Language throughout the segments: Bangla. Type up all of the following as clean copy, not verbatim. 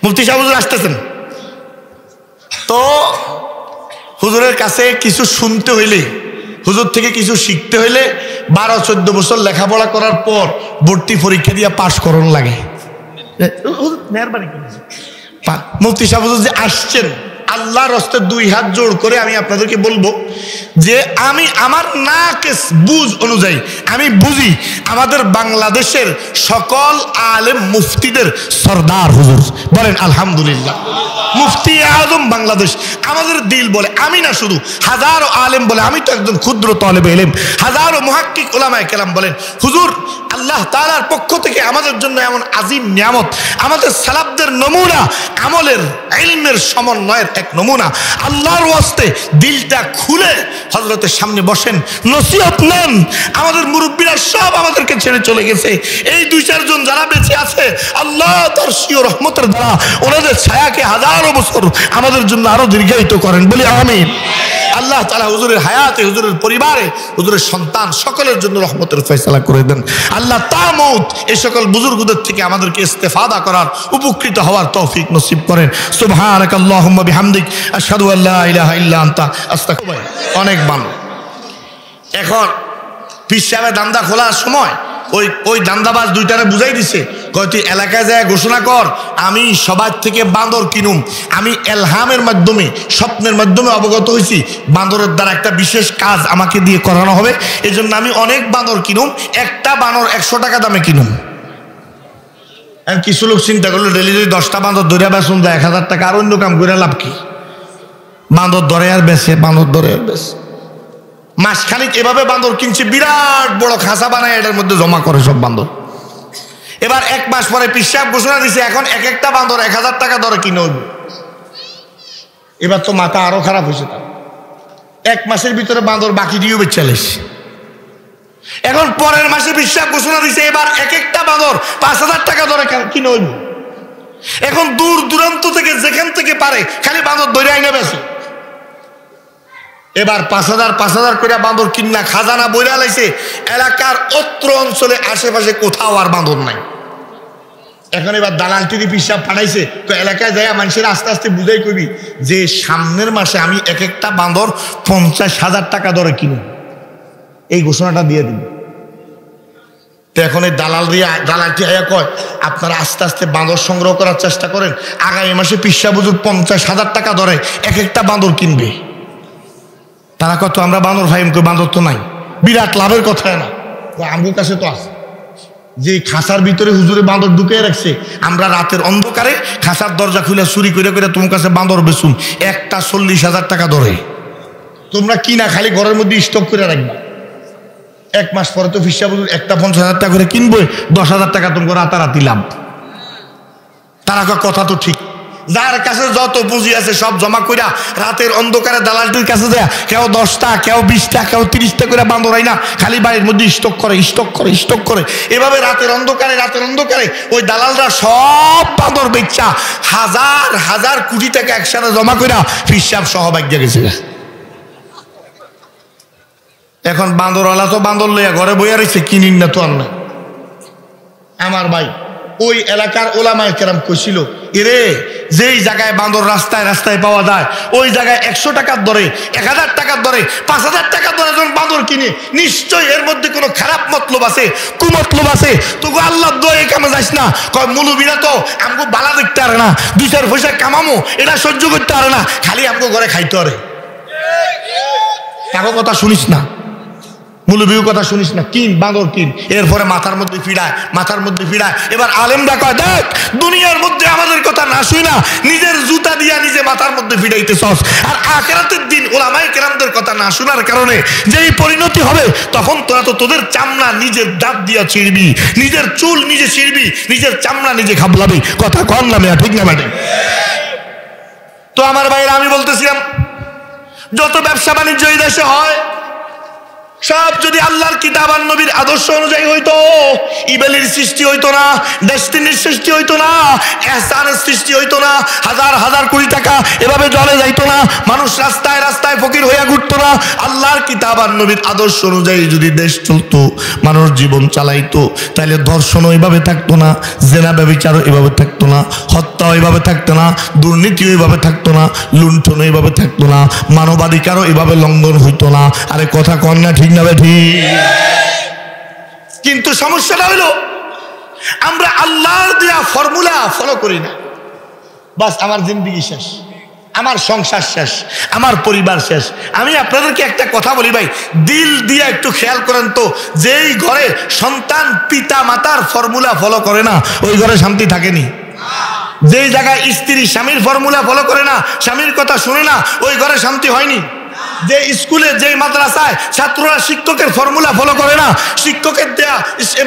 মুফতি সাহেব হুজুর আসতেছেন। তো হুজুরের কাছে কিছু শুনতে হইলে, হুজুর থেকে কিছু শিখতে হইলে 12-14 বছর লেখাপড়া করার পর ভর্তি পরীক্ষা দিয়ে পাশ করণ লাগে। মুফতি সাহেব হুজুর যে আসছেন, আল্লাহর হস্তে 2 হাত জোড় করে আমি আপনাদেরকে বলবো যে আমি আমার নাকেস বুঝ অনুযায়ী আমি বুঝি আমাদের বাংলাদেশের সকল আলেম মুফতিদের সরদার হুজুর। বলেন আলহামদুলিল্লাহ। মুফতি আজম বাংলাদেশ। আমাদের দিল বলে, আমি না শুধু, হাজারো আলেম বলে, আমি তো একজন ক্ষুদ্র তালেবে ইলম, হাজারো মুহাক্কিক উলামায়ে কেরাম বলেন হুজুর আল্লাহ তাআলার পক্ষ থেকে আমাদের জন্য এমন আজিম নিয়ামত, আমাদের সালাফদের নমুনা, আমলের ইলমের সমন্বয়ের এক নমুনা। আল্লাহর ওয়াস্তে দিলটা খুলে হযরতের সামনে বসেন, নসিহত নেন। আমাদের মুরব্বীরা সব আমাদেরকে ছেড়ে চলে গেছে। এই 2-4 জন যারা বেঁচে আছে, আল্লাহ তার সিও রহমতের দ্বারা ওনাদের ছায়াকে হাজারো বছর আমাদের জন্য আরো দীর্ঘায়িত করেন, বলি আমিন। আল্লাহ তাআলা হুজুরের হায়াতে, হুজুরের পরিবারে, হুজুরের সন্তান সকলের জন্য রহমতের ফয়সালা করে দেন। আল্লাহ তামুত এই সকল বুজুর্গদের থেকে আমাদেরকে ইস্তেফাদা করার, উপকৃত হওয়ার তৌফিক নসিব করেন। সুবহানাকাল্লাহুম্মা বিহামদিক আশহাদু আল্লা ইলাহা ইল্লা আনতা আস্তাগফিরুকা। অনেক বান্দর এখন পীর সাহেবের দান্দা খোলার সময় ওই দান্দাবাজ 2টারে বুঝাই দিছে, কয় তুই এলাকায় যায় ঘোষণা কর আমি সবার থেকে বান্দর কিনুম। আমি এলহামের মাধ্যমে, স্বপ্নের মাধ্যমে অবগত হয়েছি বান্দরের দ্বারা একটা বিশেষ কাজ আমাকে দিয়ে করানো হবে, এই জন্য আমি অনেক বান্দর কিনুম, একটা বানর 100 টাকা দামে কিনুম। কিছু লোক চিন্তা করলো ডেলি যদি 10টা বান্দর ধরে বেসুন যায় 1000 টাকা, আর অন্য কাম করে লাভ কি? বান্দর ধরে আর বেছে, বান্দর ধরে আর বেছে। মাসখানিক এভাবে বান্দর কিনছে, বিরাট বড় খাঁচা বানায় এটার মধ্যে জমা করে সব বান্দর। এবার 1 মাস পরে পীর সাহেব ঘোষণা দিছে এখন এক একটা বান্দর 1000 টাকা দরে কিনে হইব। এবার তো মাথা আরো খারাপ হয়েছে তার। 1 মাসের ভিতরে বান্দর বাকি দিয়েও বেচে লেছে। এখন পরের মাসে পীর সাহেব ঘোষণা দিছে এবার এক একটা বান্দর 5000 টাকা দরে কিনে হইব। এখন দূর দূরান্ত থেকে যেখান থেকে পারে খালি বান্দর ধরে আইনে বেছে। এবার 5000 করে বান্দর কিনা খাজানা বইরা লাইছে, এলাকার অত্র অঞ্চলে আশেপাশে কোথাও আর বান্দর নাই। এখন এবার দালালটি পীর সাহেব পাঠাইছে, তো এলাকায় যায় মানুষের আস্তে আস্তে বুঝাই করবি যে সামনের মাসে আমি এক একটা বান্দর 50,000 টাকা দরে কিনি, এই ঘোষণাটা দিয়ে দিন। তো এখন এই দালালটি আয়া কয় আপনারা আস্তে আস্তে বান্দর সংগ্রহ করার চেষ্টা করেন, আগামী মাসে পীর সাহেব হুজুর 50,000 টাকা দরে এক একটা বান্দর কিনবে। তারা কত আমরা বান্দর ফাইম কই, বান্দর তো নাই, বিরাট লাভের কথা না। আমার কাছে তো আছে যে খাঁচার ভিতরে হুজুরে বান্দর ঢুকিয়ে রাখছে, আমরা রাতের অন্ধকারে খাঁচার দরজা খুলে চুরি করে করে তোমার কাছে বান্দর বেচুম একটা 40,000 টাকা ধরে। তোমরা কিনা খালি ঘরের মধ্যে স্টক করে রাখবা। 1 মাস পরে তো পীর সাহেব হুজুর একটা 50,000 টাকা করে কিনবো, 10,000 টাকা তোমাকে রাতারাতি লাভ। তারা কথা তো ঠিক, যার কাছে যত পুঁজি আছে সব জমা কইরা রাতের অন্ধকারে দালালটির কাছে যায়, কেউ 10টা, কেউ 20টা, কেউ 30টা করে বান্দর হয় না, খালি বাড়ির মধ্যে স্টক করে এভাবে রাতের অন্ধকারে ওই দালালরা সব বান্দর বেচা হাজার কোটি টাকা একসাথে জমা কইরা পীর সাহেব সহভাগ্য গেছে। এখন বান্দরওয়ালা তো বান্দর লইয়া ঘরে বইয়া রয়েছে, কিনিন না তো আর না। আমার ভাই ওই এলাকার ওলামায়ে কেরাম কইছিল, এরে যেই জায়গায় বান্দর রাস্তায় পাওয়া যায় ওই জায়গায় 100 টাকার দরে, 1000 টাকার দরে, 5000 টাকার দরে যখন বান্দর কিনে নিশ্চয়ই এর মধ্যে কোনো খারাপ মতলব আছে, কুমতলব আছে। তোকে আল্লাহ দোয়া কামে যাস না। কয় মুলুবিরা তো আমগো বালা দেখতে পারে না, 2-4 পয়সা কামামো এটা সহ্য করতে পারে না, খালি আমগো ঘরে খাইতে পারে। কারো কথা শুনিস না, মুলুবিও কথা শুনিস না, কিন বান্দর কিন। এরপরে মাথার মধ্যে ফিরায়। এবার আলেমরা কয় দেখ দুনিয়ার মধ্যে আমাদের কথা না শুই না নিজের জুতা দিয়া নিজে মাথার মধ্যে ফিরাইতেছস, আর আখিরাতের দিন ওলামায়ে কেরামদের কথা না শোনার কারণে যেই পরিণতি হবে তখন তোরা তো তোদের চামড়া নিজের দাঁত দিয়া ছিঁড়বি, নিজের চুল নিজে ছিঁড়বি, নিজের চামড়া নিজে খাবলাবি। কথা কম না মেয়া, ঠিক না ম্যাডাম? তো আমার ভাইরা আমি বলতেছিলাম যত ব্যবসা বাণিজ্য এই দেশে হয় সব যদি আল্লাহর কিতাব আর নবীর আদর্শ অনুযায়ী হইতো, ইবেলির সৃষ্টি হইতো না, ডেস্টিনির সৃষ্টি হইতো না, ইহসানের সৃষ্টি হইতো না, হাজার হাজার কোটি টাকা এভাবে জলে যাইতো না, মানুষ রাস্তায় রাস্তায় ফকির হইয়া ঘুরতো না। আল্লাহর কিতাব আর নবীর আদর্শ অনুযায়ী যদি দেশ চলতো, মানুষ জীবন চালাইতো, তাহলে ধর্ষণও এভাবে থাকতো না, জেনা ব্যভিচারও এভাবে থাকতো না, হত্যাও এভাবে থাকতো না, দুর্নীতিও এভাবে থাকতো না, লুণ্ঠনও এভাবে থাকতো না, মানবাধিকারও এভাবে লঙ্ঘন হইতো না। আরে কথা কন না, ঠিক না ঠিক? কিন্তু সমস্যাটা হইল আমরা আল্লাহর দেয়া ফর্মুলা ফলো করি না। বাস আমার জিন্দেগি শেষ, আমার সংসার শেষ, আমার পরিবার শেষ। আমি আপনাদেরকে একটা কথা বলি ভাই, দিল দিয়ে একটু খেয়াল করেন তো, যেই ঘরে সন্তান পিতা মাতার ফর্মুলা ফলো করে না, ওই ঘরে শান্তি থাকেনি। যেই জায়গায় স্ত্রী স্বামীর ফর্মুলা ফলো করে না, স্বামীর কথা শুনে না, ওই ঘরে শান্তি হয়নি। যে স্কুলে, যে মাদ্রাসায় ছাত্ররা শিক্ষকের ফর্মুলা ফলো করে না, শিক্ষকের দেয়া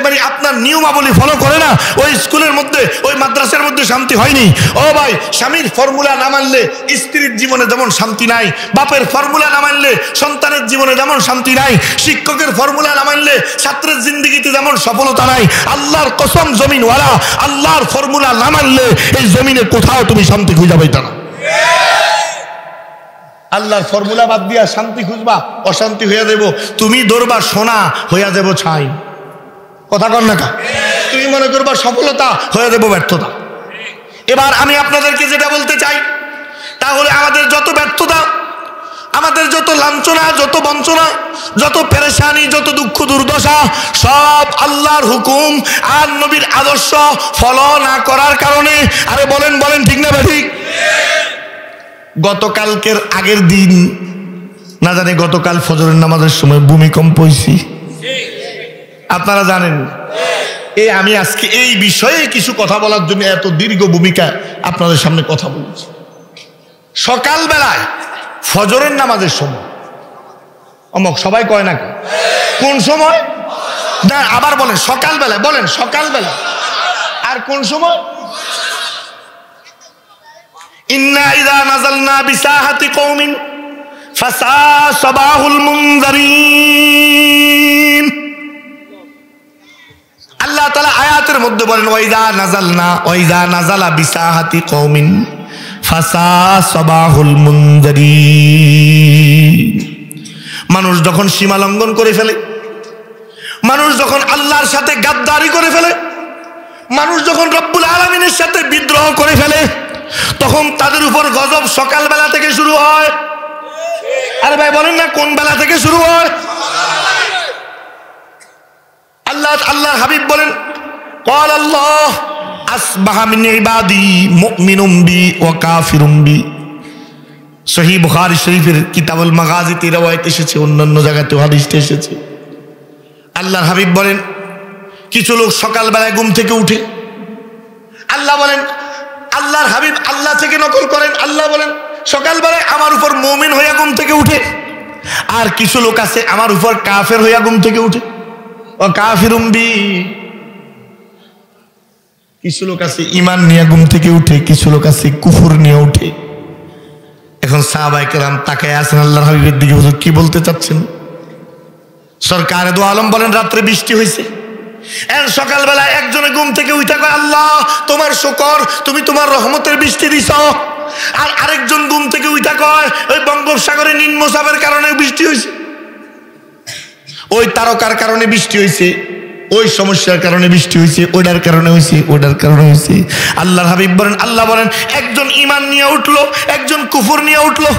মানে আপনার নিয়মাবলী ফলো করে না, ওই স্কুলের মধ্যে, ওই মাদ্রাসার মধ্যে শান্তি হয়নি। ও ভাই, স্বামীর ফর্মুলা না মানলে স্ত্রীর জীবনে যেমন শান্তি নাই, বাপের ফর্মুলা না মানলে সন্তানের জীবনে যেমন শান্তি নাই, শিক্ষকের ফর্মুলা না মানলে ছাত্রের জিন্দগিতে যেমন সফলতা নাই, আল্লাহর কসম জমিনওয়ালা, আল্লাহর ফর্মুলা না মানলে এই জমিনে কোথাও তুমি শান্তি খুঁজে পাইতা না। আল্লাহর ফর্মুলা বাদ দিয়া শান্তি খুঁজবা, অশান্তি হইয়া দেব। তুমি ধরবা সোনা, হইয়া দেব ছাই। কথা কন না কা? তুমি মনে করবা সফলতা, হইয়া দেব ব্যর্থতা। এবার আমি আপনাদেরকে যেটা বলতে চাই, তাহলে আমাদের যত ব্যর্থতা, আমাদের যত লাঞ্ছনা, যত বঞ্চনা, যত পেরেশানি, যত দুঃখ দুর্দশা, সব আল্লাহর হুকুম আর নবীর আদর্শ ফলো না করার কারণে। আরে বলেন বলেন, ঠিক না ঠিক? গতকালকের আগের দিন না জানি গতকাল ফজরের নামাজের সময় ভূমিকম্প হয়েছে, আপনারা জানেন? আমি আজকে এই বিষয়ে কিছু কথা বলার জন্য এত দীর্ঘ ভূমিকা আপনাদের সামনে কথা বলছি। সকালবেলায় ফজরের নামাজের সময়, অমক সবাই কয় না, কোন সময়? না, আবার বলেন সকালবেলায়, বলেন সকালবেলা। আর কোন সময়? ইন্না ইযা নাযালনা বিসাহাতি কওমিন ফাসা সাবাহুল মুনযারিন। আল্লাহ তাআলা আয়াতের মধ্যে বলেন ওয়াইযা নাযালনা, ওয়াইযা নাযালা বিসাহাতি কওমিন ফাসা সাবাহুল মুনযারিন। মানুষ যখন সীমা লঙ্ঘন করে ফেলে, মানুষ যখন আল্লাহর সাথে গাদ্দারি করে ফেলে, মানুষ যখন রব্বুল আলামিনের সাথে বিদ্রোহ করে ফেলে, তখন তাদের উপর গজব সকালবেলা থেকে শুরু হয়। আরে ভাই বলেন না, কোন বেলা থেকে শুরু হয়? আল্লাহর হাবিব বলেন, ক্বাল আল্লাহ আসবাহা মিন ইবাদি মুমিনুম বি ওয়া কাফিরুম বি। সহিহ বুখারী শরীফের কিতাবুল মাগাজিতে রওয়ায়াত এসেছে, অন্যান্য জায়গাতেও হাদিসটা এসেছে। আল্লাহর হাবিব বলেন, কিছু লোক সকালবেলায় ঘুম থেকে উঠে, আল্লাহ বলেন, আল্লাহর হাবিব আল্লাহ থেকে নকল করেন, আল্লাহ বলেন সকালবেলায় আমার উপর মুমিন হইয়া ঘুম থেকে উঠে। আর কিছু লোক আছে আমার উপর কাফের হইয়া ঘুম থেকে উঠে, ও কাফিরুম বি। কিছু লোক আছে ঈমান নিয়ে ঘুম থেকে উঠে, কিছু লোক আছে কুফর নিয়ে উঠে। এখন সাহাবায়ে কেরাম তাকায় আছেন আল্লাহর হাবিবের দিকে, হুজুর কি বলতে চাচ্ছেন? সরকারে দো আলম বলেন রাত্রে বৃষ্টি হয়েছে। সকালবেলায় একজনে ঘুম থেকে উঠে কয়, আল্লাহ তোমার শুকর, তুমি তোমার রহমতের বৃষ্টি দিছ। আর আরেকজন ঘুম থেকে উঠে কয়, ওই বঙ্গোপসাগরে নিম্নচাপের কারণে বৃষ্টি হয়েছে, ওই তারকার কারণে বৃষ্টি হয়েছে, ওই সমস্যার কারণে বৃষ্টি হয়েছে, ওইটার কারণে হয়েছে, ওইটার কারণে হয়েছে। আল্লাহর হাবিব বলেন, আল্লাহ বলেন একজন ঈমান নিয়ে উঠলো, একজন কুফর নিয়ে উঠলো।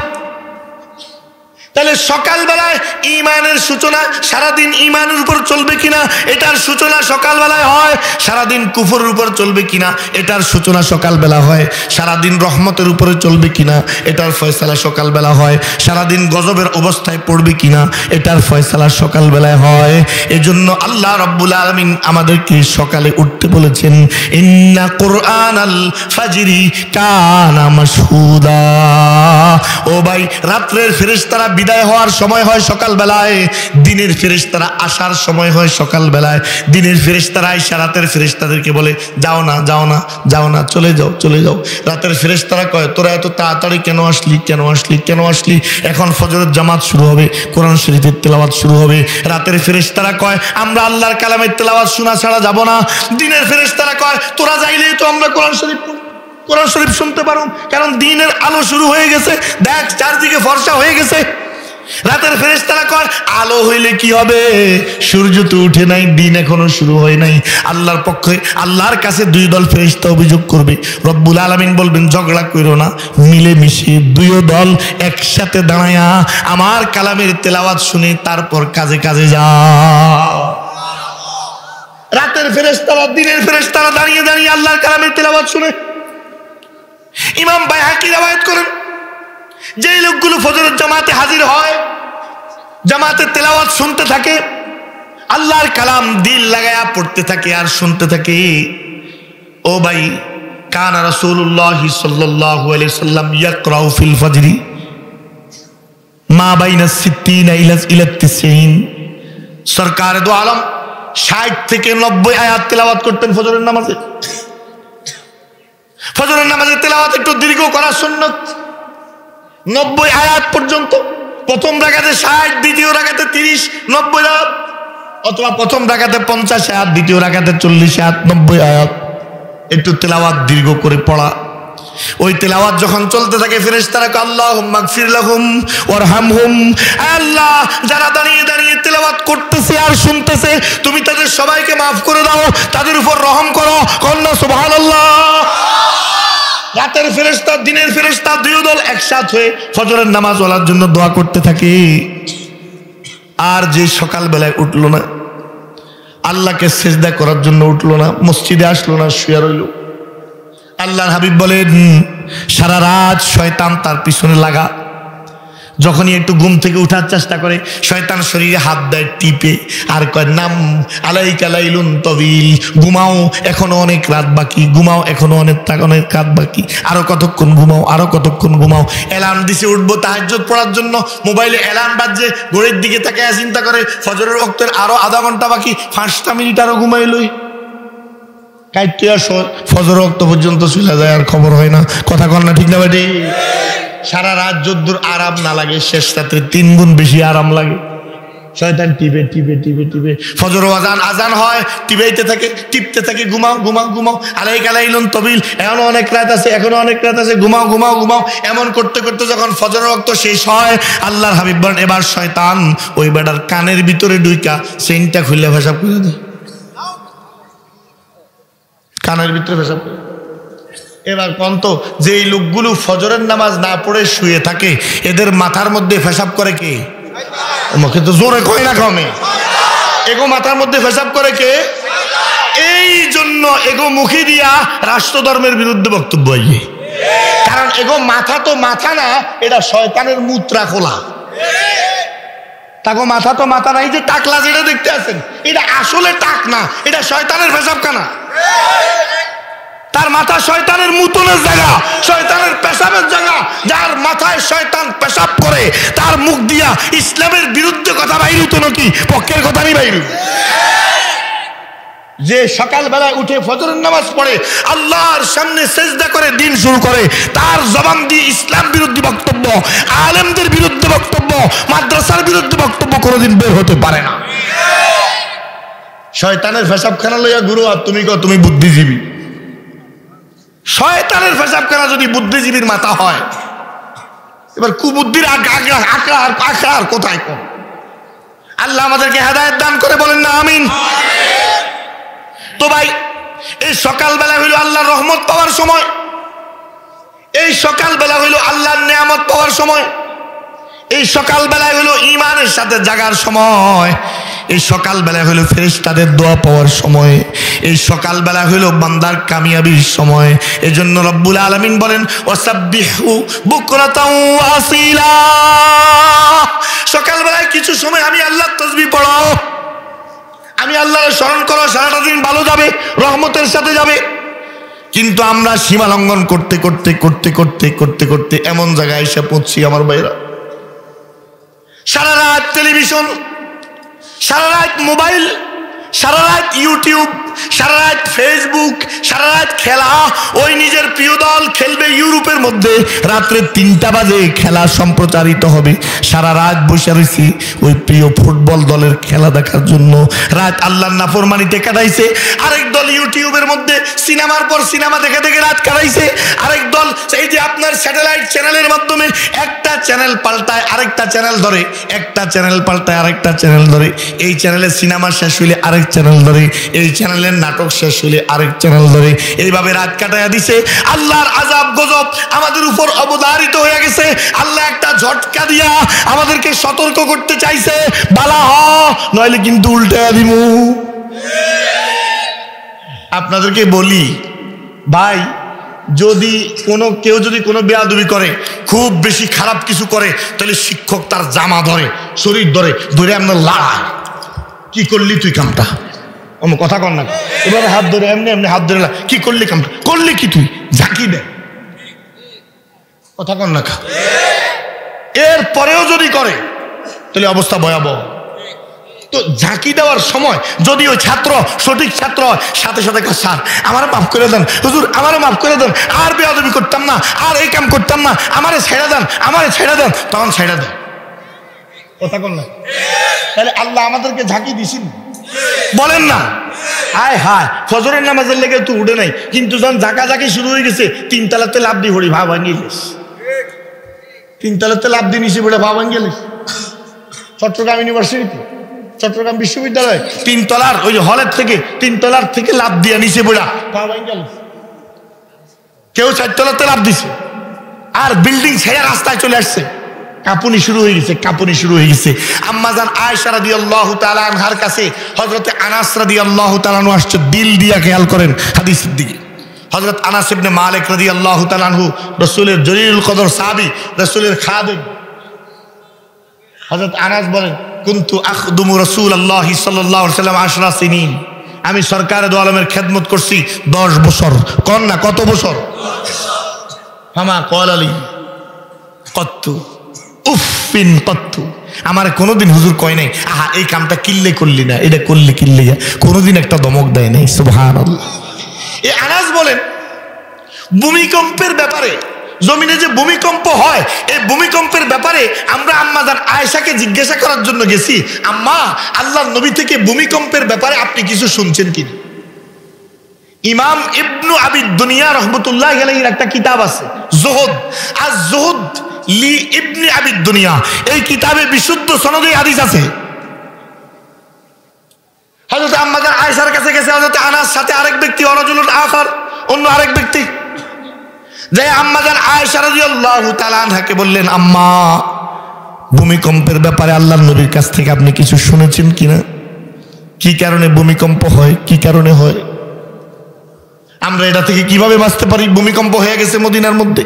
তাহলে সকালবেলায় ঈমানের সূচনা সারাদিন ঈমানের উপর চলবে কিনা, এটার সূচনা সকালবেলায় হয়। সারাদিন কুফরের উপর চলবে কিনা, এটার সূচনা সকালবেলা হয়। সারাদিন রহমতের উপরে চলবে কিনা, এটার ফয়সালা সকালবেলা হয়। সারাদিন গজবের অবস্থায় পড়বে কিনা, এটার ফয়সালা সকালবেলায় হয়। এজন্য আল্লাহ রাব্বুল আলামিন আমাদেরকে সকালে উঠতে বলেছেন, ইন্না কুরআনাল ফাজরি কানা মাশহুদা। ও ভাই, রাত্রের ফেরেশতারা বিদায় হওয়ার সময় হয় সকালবেলায়, দিনের ফেরেশতারা আসার সময় হয় সকালবেলায়। দিনের ফেরেশতারা আইসা রাতের ফেরেশতাদেরকে বলে যাও না যাও না যাও না, চলে যাও চলে যাও। রাতের ফেরেশতারা কয় তোরা এত তাড়াতাড়ি কেন আসলি কেন আসলি কেন আসলি, এখন ফজরের জামাত শুরু হবে, কোরআন শরীফের তেলাওয়াত শুরু হবে। রাতের ফেরেশতারা কয় আমরা আল্লাহর কালামের তেলাওয়াত শোনা ছাড়া যাব না। দিনের ফেরেশতারা কয় তোরা যাইলেই তো আমরা কোরআন শরীফ শুনতে পারো, কারণ দিনের আলো শুরু হয়ে গেছে, দেখ চারদিকে ফর্সা হয়ে গেছে। রাতের ফেরেশতারা কয় আলো হইলে কি হবে, সূর্য তো উঠে নাই, দিন এখনো শুরু হয় নাই। আল্লাহর পক্ষে আল্লাহর কাছে দুই দল ফেরেশতা অভিযোগ করবে, রব্বুল আলামিন বলবেন ঝগড়া কইরো না, মিলেমিশে দুই দল একসাথে দাঁড়ায়া আমার কালামের তেলাওয়াত শুনে তারপর কাজে কাজে যাও। রাতের ফেরেশতারা দিনের ফেরেশতারা দাঁড়িয়ে দাঁড়িয়ে আল্লাহর কালামের তেলাওয়াত শুনে। ইমাম বাইহাকি রওয়ায়াত করেন যে লোকগুলো ফজরের জামাতে হাজির হয়, জামাতে তেলাওয়াত শুনতে থাকে, আল্লাহর কালাম দিল লাগায়া পড়তে থাকে আর শুনতে থাকে, ও ভাই কানা রাসূলুল্লাহ সাল্লাল্লাহু আলাইহি সাল্লাম ইয়াকরাউ ফিল ফজরি মা বাইনা 60 ইলা 90। সরকার দো আলম 60 থেকে 90 আয়াত তেলাওয়াত করতেন ফজরের নামাজে। ফজরের নামাজের তেলাওয়াত একটু দীর্ঘ করা সুন্নত। 90 আয়াত পর্যন্ত, প্রথম রাকাতে 60, দ্বিতীয় রাকাতে 30, 90 আয়াত, অথবা প্রথম রাকাতে 50 আয়াত, দ্বিতীয় রাকাতে 40 আয়াত, 90 আয়াত, একটু তেলাওয়াত দীর্ঘ করে পড়া। ওই তেলাওয়াত যখন চলতে থাকে ফেরেশতারা কয় আল্লাহুম্মা গফির লাহুম ওয়ারহামহুম, আল্লাহ যারা দাঁড়িয়ে দাঁড়িয়ে তেলাওয়াত করতেছে আর শুনতেছে তুমি তাদের সবাইকে মাফ করে দাও, তাদের উপর রহম করো, কন্যা সুবহানাল্লাহ। রাতের ফেরেশতা দিনের ফেরেশতা দুই দল একসাথ হয়ে ফজরের নামাজ পড়ার জন্য দোয়া করতে থাকে। আর যে সকালবেলায় উঠলো না, আল্লাহকে সিজদা করার জন্য উঠলো না, মসজিদে আসলো না, শুয়ে রইল, আল্লাহর হাবিব বলেন সারা রাত শয়তান তার পিছনে লাগা। যখনই একটু ঘুম থেকে উঠার চেষ্টা করে শয়তান শরীরে হাত দেয় টিপে আর কয় নাম আলাইকা লাইলুন তবিল, ঘুমাও এখনো অনেক রাত বাকি, ঘুমাও এখনো অনেক রাত বাকি, আরো কতক্ষণ ঘুমাও, আরো কতক্ষণ ঘুমাও। অ্যালার্ম দিছে উঠবো তাহাজ্জুদ পড়ার জন্য, মোবাইলে অ্যালার্ম বাজছে, ঘড়ির দিকে তাকায় চিন্তা করে ফজরের ওয়াক্তের আরো আধা ঘন্টা বাকি, 5টা মিনিট আরো ঘুমাইলই, কাইতে আসর ফজর ওয়াক্ত পর্যন্ত চলে যায় আর খবর হয় না। কথা কন না ঠিক না বেটি? সারা রাত যদ্দুর আরাম না লাগে, শেষ রাত্রে 3 গুণ বেশি আরাম লাগে। শয়তান টিপে টিপে টিপে টিপে ফজর আজান হয়, টিপাইতে থাকে, টিপতে থাকে, ঘুমাও ঘুমাও ঘুমাও, আলাইকা লাইলুন তবিল, এখনো অনেক রাত আছে, এখনো অনেক রাত আছে, ঘুমাও ঘুমাও ঘুমাও। এমন করতে করতে যখন ফজর ওয়াক্ত শেষ হয়, আল্লাহর হাবিব বলেন এবার শয়তান ওই বেটার কানের ভিতরে ঢুইকা চেইনটা খুলে পেশাব করে দেয়, কানের ভিতরে পেশাব করে। এবার কন্ত যে লোকগুলো ফজরের নামাজ না পড়ে শুয়ে থাকে এদের মাথার মধ্যে পেশাব করে কে? আমাকে তো জোরে কয় না কমে, এগো মাথার মধ্যে পেশাব করে কে? এই জন্য এগো মুখে দিয়া রাষ্ট্রধর্মের বিরুদ্ধে বক্তব্য আইয়ে, কারণ এগো মাথা তো মাথা না, এটা শয়তানের মুত্রা খোলা। তাকে মাথা তো মাথা নাই, যে টাকলা যেটা দেখতে আছেন এটা আসলে টাক না, এটা শয়তানের পেশাবখানা। তার মাথা শয়তানের মুতনের জায়গা, শয়তানের পেশাবের জায়গা। যার মাথায় শয়তান পেশাব করে তার মুখ দিয়া ইসলামের বিরুদ্ধে কথা বাইর হতো নাকি পক্ষের কথা নেই বাইর। যে সকালবেলায় উঠে ফজরের নামাজ পড়ে আল্লাহর সামনে সেজদা করে দিন শুরু করে, তার জবান দিয়ে ইসলাম বিরোধী বক্তব্য, আলেমদের বিরুদ্ধে বক্তব্য, মাদ্রাসার বিরুদ্ধে বক্তব্য কোনোদিন বের হতে পারে না। শয়তানের পেশাবখানা লইয়া গুরু আর তুমি কও তুমি বুদ্ধিজীবী। শয়তানের পেশাবখানা যদি বুদ্ধিজীবীর মাথা হয়, এবার কুবুদ্ধির আকার কোথায় কম? আল্লাহ আমাদেরকে হেদায়েত দান করে বলেন না আমিন। তো ভাই এই সকালবেলা হইল আল্লাহর রহমত পাওয়ার সময়, এই সকালবেলা হইল আল্লাহর নিয়ামত পাওয়ার সময়, এই সকালবেলায় হইল ঈমানের সাথে জাগার সময়, এই সকালবেলা হইল ফেরেশতাদের দোয়া পাওয়ার সময়, এই সকালবেলা হইল বান্দার কামিয়াবির সময়। এজন্য রব্বুল আলামিন বলেন ওয়াসাব্বিহু বুকরাতাও ওয়া আসীলা, সকালবেলায় কিছু সময় আমি আল্লাহর তাসবিহ পড়ো, আমি আল্লাহর স্মরণ করো, সারাটা দিন ভালো যাবে, রহমতের সাথে যাবে। কিন্তু আমরা সীমা লঙ্ঘন করতে করতে করতে করতে করতে করতে এমন জায়গায় এসে পৌঁছি আমার ভাইরা, সারা রাত টেলিভিশন, সারা রাত মোবাইল, সারা রাত ইউটিউব, সারা রাত ফেসবুক, সারা রাত খেলা। ওই নিজের প্রিয় দল খেলবে ইউরোপের মধ্যে, রাত্রে 3টা বাজে খেলা সম্প্রচারিত হবে, সারা রাত বসে রয়েছি ওই প্রিয় ফুটবল দলের খেলা দেখার জন্য। রাত আল্লাহর নাফরমানিতে কাটাইছে। আরেক দল ইউটিউবের মধ্যে সিনেমার পর সিনেমা দেখে দেখে রাত কাটাইছে। আরেক দল এই যে আপনার স্যাটেলাইট চ্যানেলের মাধ্যমে একটা চ্যানেল পাল্টায় আরেকটা চ্যানেল ধরে, একটা চ্যানেল পাল্টায় আরেকটা চ্যানেল ধরে। এই চ্যানেলের সিনেমা শেষ হইলে আরেক চ্যানেল ধরে, এই চ্যানেলের নাটক শেষ হইলে আরেক চ্যানেল ধরে। এইভাবে রাত কাটাইয়া দিছে। আল্লাহর আযাব গজব আমাদের উপর অবধারিত হয়ে গেছে। আল্লাহ একটা ঝটকা দিয়া আমাদেরকে সতর্ক করতে চাইছে, বালা হ নইলে কিন্তু উল্টায়া দিমু। আপনাদেরকে বলি ভাই, যদি কেউ যদি কোনো বেয়াদবি করে, খুব বেশি খারাপ কিছু করে, তাহলে শিক্ষক তার জামা ধরে, শরীর ধরে আপনার লড়ায়, কি করলি তুই কামটা, আমার কথা কর না, এবার হাত ধরে এমনি এমনি হাত ধরে কি করলি কামটা, করলি কি তুই, ঝাঁকি দে, কথা কর না। এর পরেও যদি করে তাহলে অবস্থা ভয়াবহ। তো ঝাঁকি দেওয়ার সময় যদি ওই ছাত্র সঠিক ছাত্র হয়, সাথে সাথে স্যার আমারে মাফ করে দেন, হুজুর আমারে মাফ করে দেন, আর বেয়াদবি করতাম না, আর এই কাম করতাম না, আমারে ছেড়ে দেন, আমারে ছেড়ে দেন, তখন ছেড়ে দেন, কথা কর না। তাহলে আল্লাহ আমাদেরকে ঝাঁকি দিছেন, বলেন না? হায় হায়, ফজরের নামাজের লেগে তো উঠে নাই, কিন্তু যখন ঝাঁকাঝাঁকি শুরু হয়ে গেছে, 3 তলাতে লাভ দিয়ে হরি ভাব ভাঙিয়ে গেছিস, 3 তলাতে লাভ দিয়ে নিচে বলে ভাব ভাঙিয়ে গেলিস। চট্টগ্রাম ইউনিভার্সিটিতে, চট্টগ্রাম বিশ্ববিদ্যালয় 3 তলার ওই হলের থেকে 3 তলার থেকে লাভ দিয়ে নিচে বইলা পা ভাঙিয়ে গেল। কেউ 4 তলাতে লাভ দিছে, আর বিল্ডিং ছেড়ে রাস্তায় চলে আসছে, কাঁপুনি শুরু হয়ে গেছে, কাঁপুনি শুরু হয়ে গেছে। আম্মাজান আয়েশা রাদিয়াল্লাহু তাআলা আনহার কাছে হযরত আনাস রাদিয়াল্লাহু তাআলা আনহু আসছে। দিল দিয়া খেয়াল করেন হাদিসের দিকে। হযরত আনাস ইবনে মালিক রাদিয়াল্লাহু তাআলা আনহু রাসূলের জলিলুল কদর সাহাবী, রাসূলের খাদেম। হযরত আনাস বলেন, কুনতু আখদুমু রাসূলুল্লাহি সাল্লাল্লাহু আলাইহি ওয়াসাল্লাম 10 সিনিন, আমি সরকারে দো আলমের খেদমত করছি 10 বছর। কোন না কত বছর? 10 বছর। হামা ক্বালালি কত্তু উফিন কত্তু, আমার কোনোদিন হুজুর কয় নাই আহা এই কামটা কিল্লে করলি না, এটা করলি কিল্লে, কোনোদিন একটা দমক দেয় নাই। সুবহানাল্লাহ। এই আনাস বলেন, ভূমিকম্পের ব্যাপারে, জমিনে যে ভূমিকম্প হয়, এই ভূমিকম্পের ব্যাপারে আমরা আম্মাজান আয়েশাকে জিজ্ঞাসা করার জন্য গেছি, আম্মা আল্লাহর নবী থেকে ভূমিকম্পের ব্যাপারে আপনি কিছু শুনছেন কিনা? ইমাম ইবনু আবি দুনিয়া রহমতুল্লাহ আলাইহির একটা কিতাব আছে জুহুদ, আজ জুহুদ লি ইবনে আবি দুনিয়া, এই কিতাবে বিশুদ্ধ সনদে হাদিস আছে। হযরত আম্মাজান আয়েশার কাছে গেছে হযরত আনাস, সাথে আরেক ব্যক্তি, অরাজুলুন আখার, অন্য আরেক ব্যক্তি, যে আম্মাজান আয়েশা রাদিয়াল্লাহু তাআলা আনহাকে বললেন, আম্মা ভূমিকম্পের ব্যাপারে আল্লাহর নবীর কাছ থেকে আপনি কিছু শুনেছেন কিনা? কি কারণে ভূমিকম্প হয়, কি কারণে হয়, আমরা এটা থেকে কিভাবে বাঁচতে পারি? ভূমিকম্প হয়ে গেছে মদিনার মধ্যে।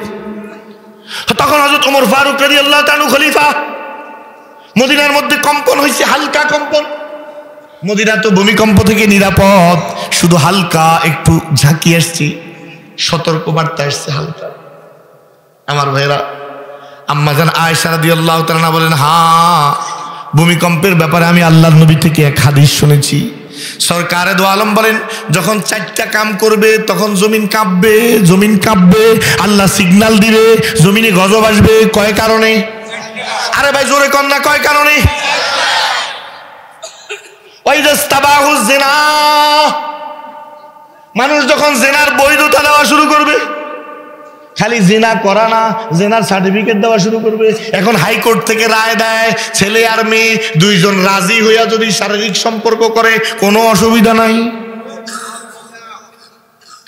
তখন হযরত ওমর ফারুক রাদিয়াল্লাহু তাআলা খলিফা, মদিনার মধ্যে কম্পন হয়েছে, হালকা কম্পন। মদিনা তো ভূমিকম্প থেকে নিরাপদ, শুধু হালকা একটু ঝাঁকি আসছে, সতর্ক বার্তা আসছে হালকা। আমার ভাইরা, আম্মাজান আয়েশা রাদিয়াল্লাহু তাআলা বলেন, হ্যাঁ ভূমিকম্পের ব্যাপারে আমি আল্লাহর নবী থেকে এক হাদিস শুনেছি। সরকারে দো আলম বলেন, যখন 4টা কাম করবে তখন জমিন কাঁপবে, জমিন কাঁপবে, আল্লাহ সিগন্যাল দিবে, জমিনে গজব আসবে। কয় কারণে? আরে ভাই জোরে কর না, কয় কারণে? ওয়াইদাস্তাবাহু জিনা, মানুষ যখন জিনার বৈধতা দেওয়া শুরু করবে, খালি জিনা করা না, জিনার সার্টিফিকেট দেওয়া শুরু করবে। এখন হাইকোর্ট থেকে রায় দেয়, ছেলে আর মেয়ে 2 জন রাজি হইয়া যদি শারীরিক সম্পর্ক করে কোনো অসুবিধা নাই।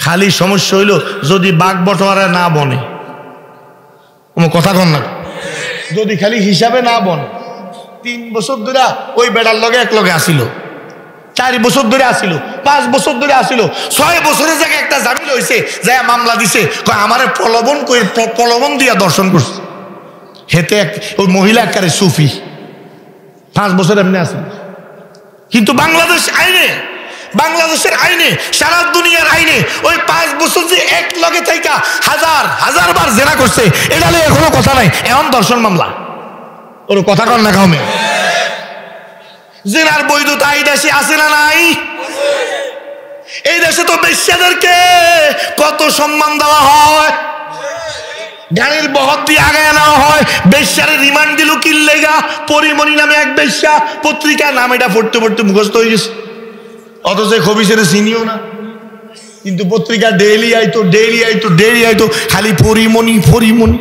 খালি সমস্যা হইল যদি বাঘ বটোয়ারা না বনে, কোনো কথা কন না, যদি খালি হিসাবে না বনে। 3 বছর ধরে ওই বেড়ার লগে এক লগে আসিল, 4 বছর ধরে আসিল, 5 বছর ধরে আসিল, 6 বছরের জায়গায় একটা জামিল হয়েছে, যায় মামলা দিছে, আমারে প্রলোভন দিয়া দর্শন করছে। হেতে ওই মহিলা একারে সুফি, 5 বছর এমনি আসিল। কিন্তু বাংলাদেশের আইনে, সারা দুনিয়ার আইনে ওই 5 বছর যে এক লগে থাইকা হাজার বার জেনা করছে, এটা এখনো কথা নাই, এখন দর্শন মামলা। ওর কথা কর না কাউমে। জেনার বৈধতা এই দেশে আছে না নাই? এই দেশে তো বেশ্যাদেরকে কত সম্মান দেওয়া হয়, গাড়ির বহর দিয়ে আগায় নেওয়া হয়। বেশ্যারে রিমান্ড দিল কিল্লেগা, পরিমণি নামে এক বেশ্যা, পত্রিকা নাম এটা পড়তে পড়তে মুখস্থ হয়ে গেছে, অথচ খবিসের চিনিও না, কিন্তু পত্রিকা ডেইলি আইতো খালি পরিমণি পরিমণি।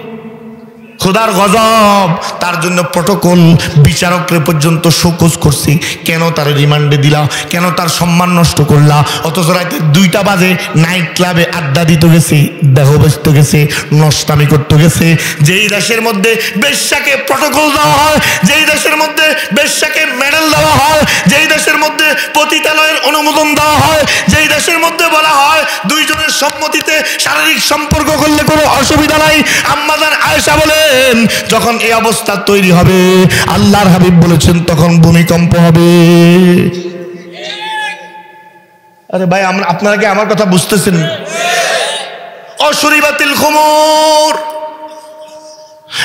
খোদার গজব, তার জন্য প্রটোকল বিচারকরে পর্যন্ত শোকজ করছে। কেন তার রিমান্ডে দিলা, কেন তার সম্মান নষ্ট করলা? অথচ রাতে 2টা বাজে নাইট ক্লাবে আড্ডা দিতে গেছে, দেহ ব্যস্ত গেছে, নষ্টামি করতে গেছে। যেই দেশের মধ্যে বেশ্যাকে প্রটোকল দেওয়া হয়, যেই দেশের মধ্যে বেশ্যাকে মেডেল দেওয়া হয়, যেই দেশের মধ্যে পতিতালয়ের অনুমোদন দেওয়া হয়, যেই দেশের মধ্যে বলা হয় 2 জনের সম্মতিতে শারীরিক সম্পর্ক করলে কোনো অসুবিধা নাই, আম্মাজান আয়েশা বলে যখন এই অবস্থা তৈরি হবে, আল্লাহর হাবিব বলেছেন তখন ভূমিকম্প হবে। আরে ভাই, আপনারা কি আমার কথা বুঝতেছেন? অশরিবাতিল খুমুর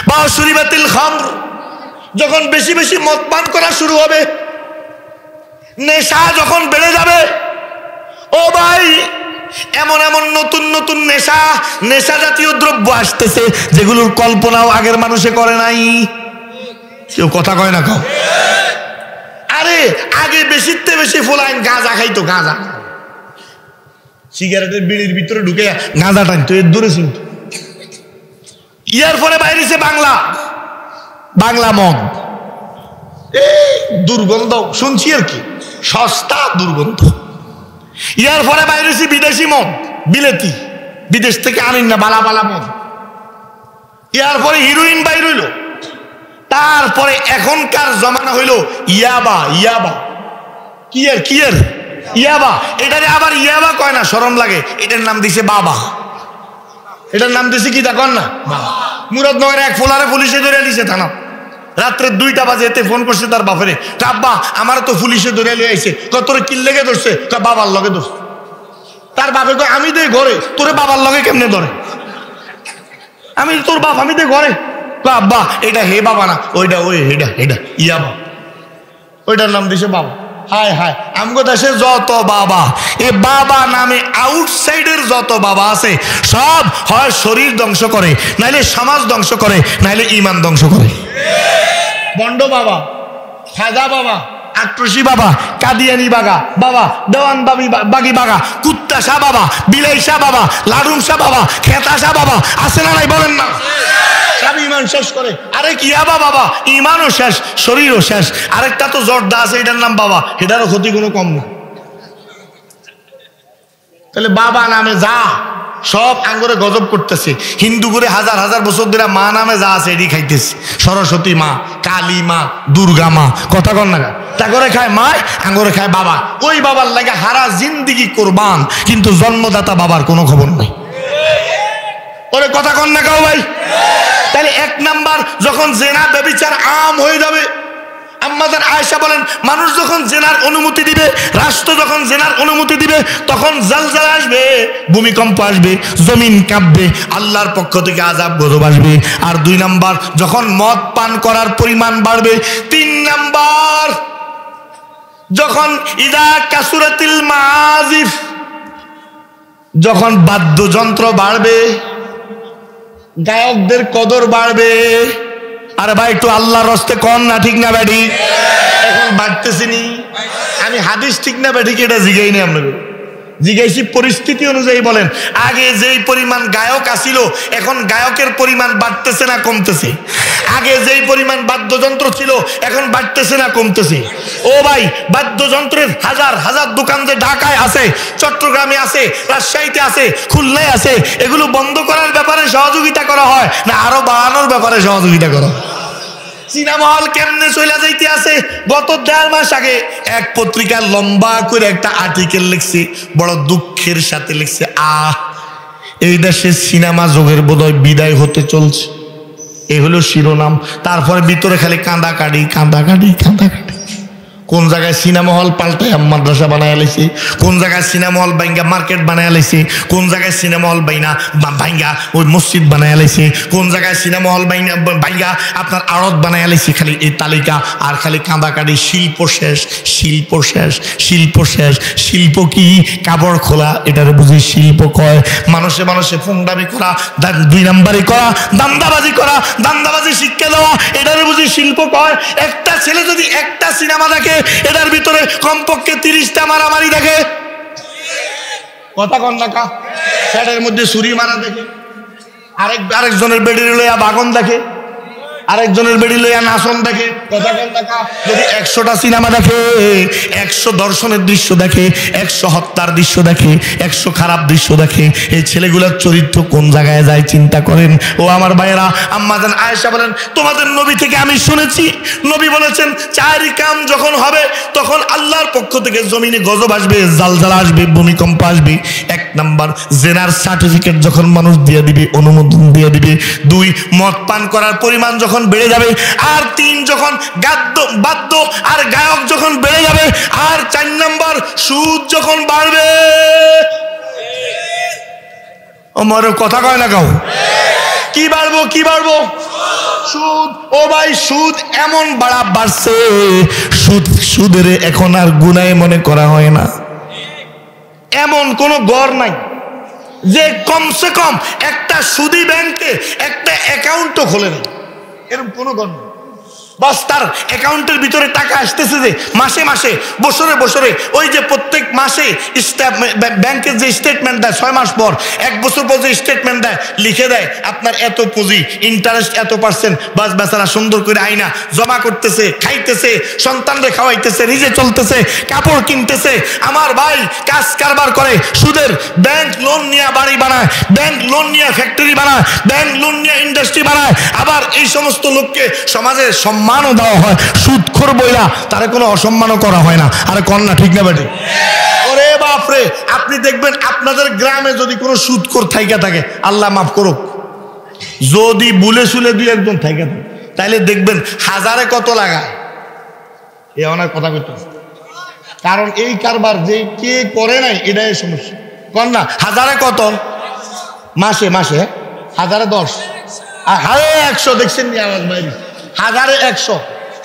বা অশরিবাতিল খামর, যখন বেশি বেশি মদ পান করা শুরু হবে, নেশা যখন বেড়ে যাবে, ও ভাই এমন এমন নতুন নতুন নেশা জাতীয় দ্রব্য আসতেছে যেগুলোর কল্পনাও আগের মানুষে করে নাই। কেউ কথা কয় না কাউ। আরে আগে বেশিতে বেশি ফুলাইন গাঁজা খাইতো, গাঁজা সিগারেটের বিড়ির ভিতরে ঢুকে গাঁজা টানতো, এর দূরে শুনতো। ইয়ার পরে বাইরেছে বাংলা মদ, দুর্গন্ধ শুনছি আর কি, সস্তা দুর্গন্ধ। ইয়ার পরে বাইরেছি বিদেশি মদ, বিলেতি, বিদেশ থেকে আনিন না বালা বালা মদ। ইয়ার পরে হিরোইন বাইর হইল। তারপরে এখনকার জমানা হইল ইয়াবা ইয়াবা। এটারে আবার ইয়াবা কয় না, শরম লাগে, এটার নাম দিছে বাবা। এটার নাম দিছে কি দেখুন না, মুরাদনগরে এক ফোলারে পুলিশে ধরে দিছে থানা। রাত্রে 2টা বাজে এতে ফোন করছে তার বাপেরে, আব্বা আমার তো পুলিশে ধরে লিয়ে আইছে। তোরে কি লেগে ধরছে? বাবার লগে ধরছে। তার বাপে কয় আমি দে ঘরে, তোরে বাবার লগে কেমনে ধরে? আমি তোর বাপ, আমি দে ঘরে। আব্বা এটা হে বাবা না, ওইটা এটা ইয়াবা, ওইটার নাম দিছে বাবা। হায় হায়, আমগো দেশে যত বাবা, এ বাবা নামে আউটসাইডের যত বাবা আছে, সব হয় শরীর ধ্বংস করে, নাইলে সমাজ ধ্বংস করে, নাইলে ইমান ধ্বংস করে। বন্ড বাবা, খাজা বাবা, আক্রোশী বাবা, কাদিয়ানি বাবা, দেওয়ান বাগি বাগা, কুত্তা শাহ বাবা, বিলাই শাহ বাবা, লাডুম শাহ বাবা, খেতা শাহ বাবা, আছে না নাই বলেন না? সব ইমান শেষ করে। আরে কি বাবা, ইমানও শেষ, শরীরও শেষ। আরেকটা তো জর্দা আছে, এটার নাম বাবা, এটারও ক্ষতি কোনো কম না। তাহলে বাবা নামে যা সব আঙ্গুরে গজব করতেছে। হিন্দু করে হাজার হাজার বছর ধরে মা নামে যা আছে এটি খাইতেছে। সরস্বতী মা, কালী মা, দুর্গা মা, কথা কন না, তা করে খায় মা, আঙ্গুরে খায় বাবা। ওই বাবার লাগে হারা জিন্দিগি কোরবান, কিন্তু জন্মদাতা বাবার কোনো খবর নাই। ওরে কথা কন না কাও ভাই। তাহলে 1 নাম্বার, যখন জেনা ব্যভিচার আম হয়ে যাবে, আম্মাজান আয়েশা বলেন মানুষ যখন জেনার অনুমতি দিবে, রাষ্ট্র যখন জেনার অনুমতি দিবে, তখন জালজালা আসবে, ভূমিকম্প আসবে, জমিন কাঁপবে, আল্লাহর পক্ষ থেকে আযাব গজব আসবে। আর 2 নাম্বার, যখন মদ পান করার পরিমাণ বাড়বে। 3 নাম্বার, যখন ইদা কাসুরাতিল মাজিফ, যখন বাদ্যযন্ত্র বাড়বে, গায়কদের কদর বাড়বে। আরে ভাই একটু আল্লাহর রাস্তে কন না, ঠিক না ব্যাডি? এখন বাড়তেছি নি, আমি হাদিস ঠিক না ব্যাডি এটা জিগাই নি, আপনাকে জিজ্ঞাসি পরিস্থিতি অনুযায়ী বলেন। আগে যেই পরিমাণ গায়ক আসিল, এখন গায়কের পরিমাণ বাড়তেছে না কমতেছে? আগে যেই পরিমাণ বাদ্যযন্ত্র ছিল, এখন বাড়তেছে না কমতেছে? ও ভাই, বাদ্যযন্ত্রের হাজার হাজার দোকান যে ঢাকায় আছে, চট্টগ্রামে আছে, রাজশাহীতে আছে, খুলনায় আছে, এগুলো বন্ধ করার ব্যাপারে সহযোগিতা করা হয় না আরো বাড়ানোর ব্যাপারে সহযোগিতা করা হয়? সিনেমা হল কেমনে চলে যাইতে আছে? গত 1.5 মাস আগে এক পত্রিকা লম্বা করে একটা আর্টিকেল লিখছে, বড় দুঃখের সাথে লিখছে, এই দেশে সিনেমা যোগের বোধহয় বিদায় হতে চলছে। এই হলো শিরোনাম। তারপরে ভিতরে খালি কাঁদাকাটি। কোন জায়গায় সিনেমা হল পাল্টায় মাদ্রাসা বানায় লাইছে, কোন জায়গায় সিনেমা হল বাইঙ্গা মার্কেট বানায় লাইছে, কোন জায়গায় সিনেমা হল বাইঙ্গা ওই মসজিদ বানায় লাইছে, কোন জায়গায় সিনেমা হল বাইঙ্গা আপনার আড়ত বানায় লাইছে। খালি এই তালিকা আর খালি কাঁদাকাটি। শিল্প শেষ, শিল্প শেষ, শিল্প শেষ। শিল্প কি? কাপড় খোলা, এটারে বুঝি শিল্প কয়। মানুষে মানুষে ফোনডাবি করা, 2 নাম্বারি করা, দান্দাবাজি করা, দান্দাবাজি শিক্ষা দেওয়া, এটারে বুঝি শিল্প কয়। একটা ছেলে যদি একটা সিনেমা দেখে, এটার ভিতরে কমপক্ষে 30টা মারামারি দেখে। কথা কন না কা? প্যাডের মধ্যে ছুরি মারা দেখে, আরেকজনের বেডি লইয়া বাগন দেখে, আরেকজনের বেডি লইয়া নাচন দেখে। কথা কন না কা? যদি 100টা সিনেমা দেখে, 100 দর্শনের দৃশ্য দেখে, 100 হত্যার দৃশ্য দেখে, 100 খারাপ দৃশ্য দেখে, এই ছেলেগুলোর চরিত্র কোন জায়গায় যায় চিন্তা করেন। ও আমার ভাইয়েরা, আম্মা জান আয়েশা বলেন, তোমাদের নবী থেকে আমি শুনেছি, নবী বলেছেন 4 কাম যখন হবে তখন আল্লাহর পক্ষ থেকে জমিনে গজব আসবে, জালজালা আসবে, ভূমিকম্প আসবে। 1 নাম্বার, জেনার সার্টিফিকেট যখন মানুষ দিয়ে দিবে, অনুমোদন দিয়ে দিবে। 2, মদ পান করার পরিমাণ যখন বেড়ে যাবে। আর 3, যখন বাদ্য আর গায়ক যখন বেড়ে যাবে। আর 4 নাম্বার, সুদ যখন বাড়বে। আমার কথা কয় না কাউ? কি বাড়বো? কি বাড়বো? সুদ। ও ভাই, সুদ এমন বাড়ছে, সুদের এখন আর গুনায় মনে করা হয় না। এমন কোন গড় নাই যে কমসে কম একটা সুদী ব্যাংকে একটা অ্যাকাউন্টও খোলে না, এরকম কোনো গড় নেই। বাস তার অ্যাকাউন্টের ভিতরে টাকা আসতেছে যে মাসে মাসে, বছরে বছরে, ওই যে প্রত্যেক মাসে ব্যাংকের যে স্টেটমেন্ট দেয় 6 মাস পর, 1 বছর পর যে স্টেটমেন্ট দেয়, লিখে দেয় আপনার এত পুঁজি, ইন্টারেস্ট এত%। বাস বেচারা সুন্দর করে আইনা জমা করতেছে, খাইতেছে, সন্তানরে খাওয়াইতেছে, নিজে চলতেছে, কাপড় কিনতেছে। আমার ভাই কাজ কারবার করে সুদের। ব্যাংক লোন নিয়ে বাড়ি বানায়, ব্যাংক লোন নিয়ে ফ্যাক্টরি বানায়, ব্যাংক লোন নিয়ে ইন্ডাস্ট্রি বানায়। আবার এই সমস্ত লোককে সমাজে সম্মানও দেওয়া হয়, সুদখোর বইলা তারে কোনো অসম্মানও করা হয় না। আরে কন্যা ঠিক না বেটি? ওরে বাপরে, আপনি দেখবেন আপনাদের গ্রামে যদি কোনো সুদখোর থাইকা থাকে, আল্লাহ মাফ করুক, যদি বুলে শুলে 2-1 থাইকা থাকে, তাইলে দেখবেন হাজারে কত লাগায়। এ অনেক কথা কইতে, কারণ এই কারবার যে কে করে নাই এটাই সমস্যা। কন্যা হাজারে কত? মাসে মাসে হাজারে 10, আর 100 দেখছেন নি আওয়াজ বাইরে? 1,100।